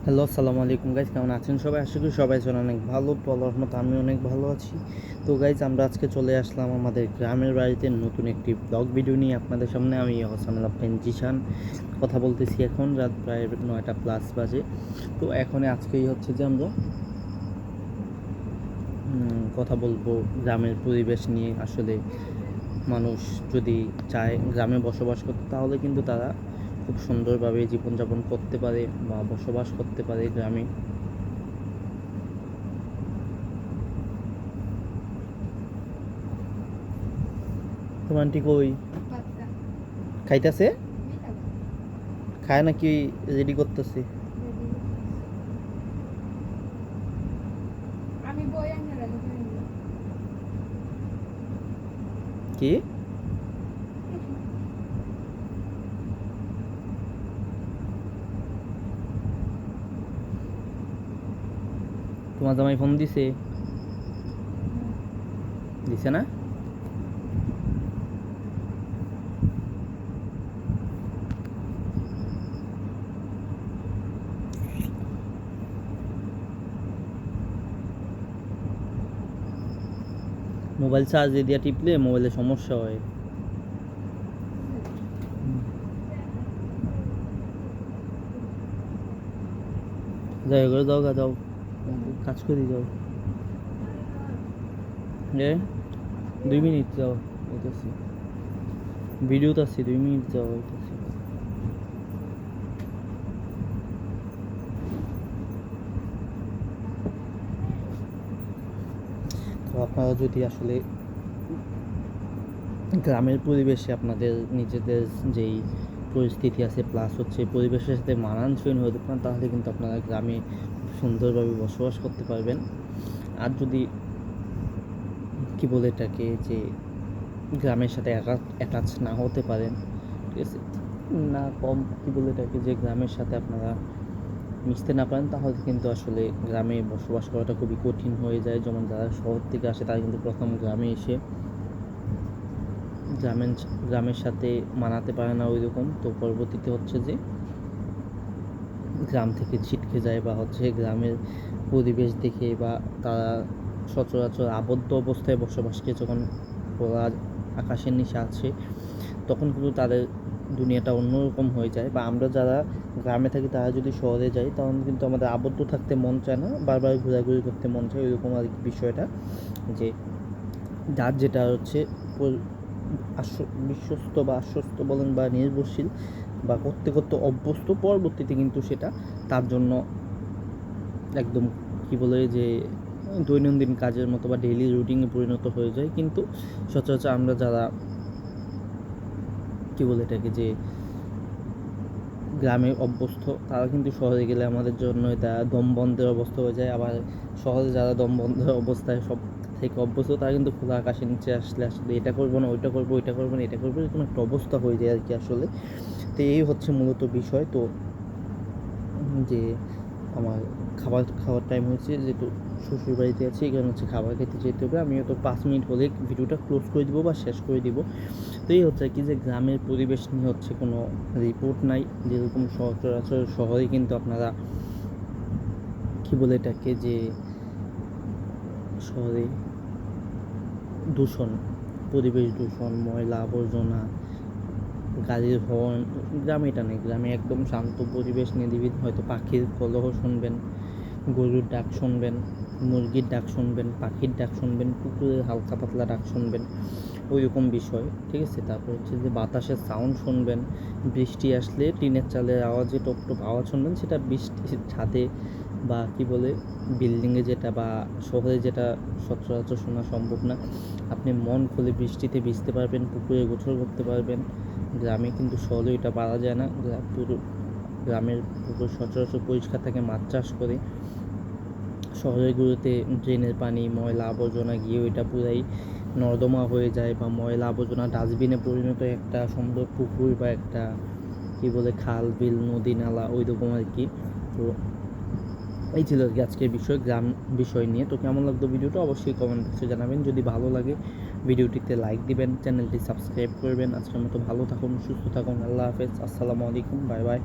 Hello, আসসালামু আলাইকুম guys, কেমন আছেন সবাই? আশা করি সবাই যেন অনেক ভালো, তো আল্লাহর রহমতে আমি অনেক ভালো আছি। তো গাইজ, আমরা আজকে চলে আসলাম আমাদের গ্রামের বাড়িতে নতুন একটি ব্লগ ভিডিও নিয়ে আপনাদের সামনে। আমি হোসান আলাপ্পেন জিশান কথা বলতেছি। এখন রাত প্রায় 9টা প্লাস বাজে। তো এখন আজকেই হচ্ছে যে আমরা কথা বলবো গ্রামের পরিবেশ নিয়ে। আসলে মানুষ যদি চায় গ্রামে বসবাস করতে, তাহলে কিন্তু তারা খুব সুন্দরভাবে জীবনযাপন করতে পারে বা বসবাস করতে পারে গ্রামে। তোমার আন্টি কই? খাইতেছে? খায় নাকি রেডি করতেছে? কি? তোমার জামাই ফোন দিছে? দিছে না? মোবাইল চার্জে দিয়া টিপলে মোবাইলে সমস্যা হয়। যাই করে যাও গা, যাও কাজ করি, যাও। এ 2 মিনিট যাও, হইতেছি ভিডিওতে আছি, 2 মিনিট যাও, হইতেছি। তো আপনারা যদি আসলে গ্রামের পরিবেশে আপনাদের নিজেদের যেই পরিস্থিতি আছে, প্লাস হচ্ছে পরিবেশের সাথে মানানসই হতে পারেন, তাহলে কিন্তু আপনারা গ্রামে সুন্দরভাবে বসবাস করতে পারবেন। আর যদি কি বলে এটাকে, যে গ্রামের সাথে অ্যাটাচ না হতে পারেন, ঠিক আছে, না কম কি বলে এটাকে, যে গ্রামের সাথে আপনারা মিশতে না পারেন, তাহলে কিন্তু আসলে গ্রামে বসবাস করাটা খুবই কঠিন হয়ে যায়। যেমন যারা শহর থেকে আসে, তারা কিন্তু প্রথম গ্রামে এসে গ্রামের গ্রামের সাথে মানাতে পারে না ওই রকম, তো পরবর্তীতে হচ্ছে যে গ্রাম থেকে ছিটকে যায়, বা হচ্ছে গ্রামের পরিবেশ দেখে, বা তারা সচরাচর আবদ্ধ অবস্থায় বসবাসকে যখন খোলা আকাশের নিচে আছে, তখন কিন্তু তাদের দুনিয়াটা অন্যরকম হয়ে যায়। বা আমরা যারা গ্রামে থাকি, তারা যদি শহরে যাই, তখন কিন্তু আমাদের আবদ্ধ থাকতে মন চায় না, বারবার ঘোরাঘুরি করতে মন চায়, ওইরকম আর কি বিষয়টা। যে যার যেটা হচ্ছে বিশ্বস্ত বা আশ্বস্ত বলেন বা নির্ভরশীল বা করতে করতে অভ্যস্ত, পরবর্তীতে কিন্তু সেটা তার জন্য একদম কি বলে যে দৈনন্দিন কাজের মতো বা ডেইলি রুটিনে পরিণত হয়ে যায়। কিন্তু সচরাচর আমরা যারা কি বলে এটাকে, যে গ্রামে অভ্যস্ত, তারা কিন্তু শহরে গেলে আমাদের জন্য এটা দম বন্ধের অবস্থা হয়ে যায়। আবার শহরে যারা দম বন্ধের অবস্থায় সব থেকে অভ্যস্ত, তারা কিন্তু খোলা আকাশের নিচে আসলে আসলে এটা করবো না, ওইটা করবো, ওইটা করবো না, এটা করবো, এরকম একটা অবস্থা হয়ে যায় আর কি আসলে। তো এই হচ্ছে মূলত বিষয়। তো যে আমার খাবার খাওয়ার টাইম হয়েছে, যেহেতু শ্বশুর বাড়িতে আছি, এখানে হচ্ছে খাবার খেতে যেতে হবে। আমি হয়তো 5 মিনিট হলে ভিডিওটা ক্লোজ করে দিব বা শেষ করে দিব। তো এই হচ্ছে কি, যে গ্রামের পরিবেশ নিয়ে হচ্ছে কোনো রিপোর্ট নাই। যেরকম সচরাচর শহরে কিন্তু আপনারা কি বলে এটাকে, যে শহরে দূষণ, পরিবেশ দূষণ, ময়লা আবর্জনা, গাড়ির হর্ন, গ্রামে এটা নেই। গ্রামে একদম শান্ত পরিবেশ, নিরিবিলি, হয়তো পাখির কলহ শুনবেন, গরুর ডাক শুনবেন, মুরগির ডাক শুনবেন, পাখির ডাক শুনবেন, কুকুরের হালকা পাতলা ডাক শুনবেন, ওই রকম বিষয়, ঠিক আছে। তারপর হচ্ছে যে বাতাসের সাউন্ড শুনবেন, বৃষ্টি আসলে টিনের চালের আওয়াজে টপ টপ আওয়াজ শুনবেন, সেটা বৃষ্টির ছাদে বা কি বলে বিল্ডিংয়ে যেটা বা শহরে যেটা সচরাচর শোনা সম্ভব না। আপনি মন খুলে বৃষ্টিতে ভিজতে পারবেন, পুকুরে গোসল করতে পারবেন। গ্রামে কিন্তু শহরে এটা পারা যায় না। পুরো গ্রামের পুকুর সচরাচর পরিষ্কার থাকে, মাছ চাষ করে। শহরগুলোতে ড্রেনের পানি, ময়লা আবর্জনা গিয়ে ওইটা পুরাই নর্দমা হয়ে যায়, বা ময়লা আবর্জনা ডাস্টবিনে পরিণত একটা সুন্দর পুকুর বা একটা কি বলে খাল বিল নদী নালা, ওই রকম আর কি। তো এই ছিল আর কি আজকের বিষয়, গ্রাম বিষয় নিয়ে। তো কেমন লাগতো ভিডিওটা অবশ্যই কমেন্ট বক্সে জানাবেন। যদি ভালো লাগে ভিডিওটিতে লাইক দিবেন, চ্যানেলটি সাবস্ক্রাইব করবেন। আজকের মতো ভালো থাকুন, সুস্থ থাকুন, আল্লাহ হাফেজ, আসসালামু আলাইকুম, বাই বাই।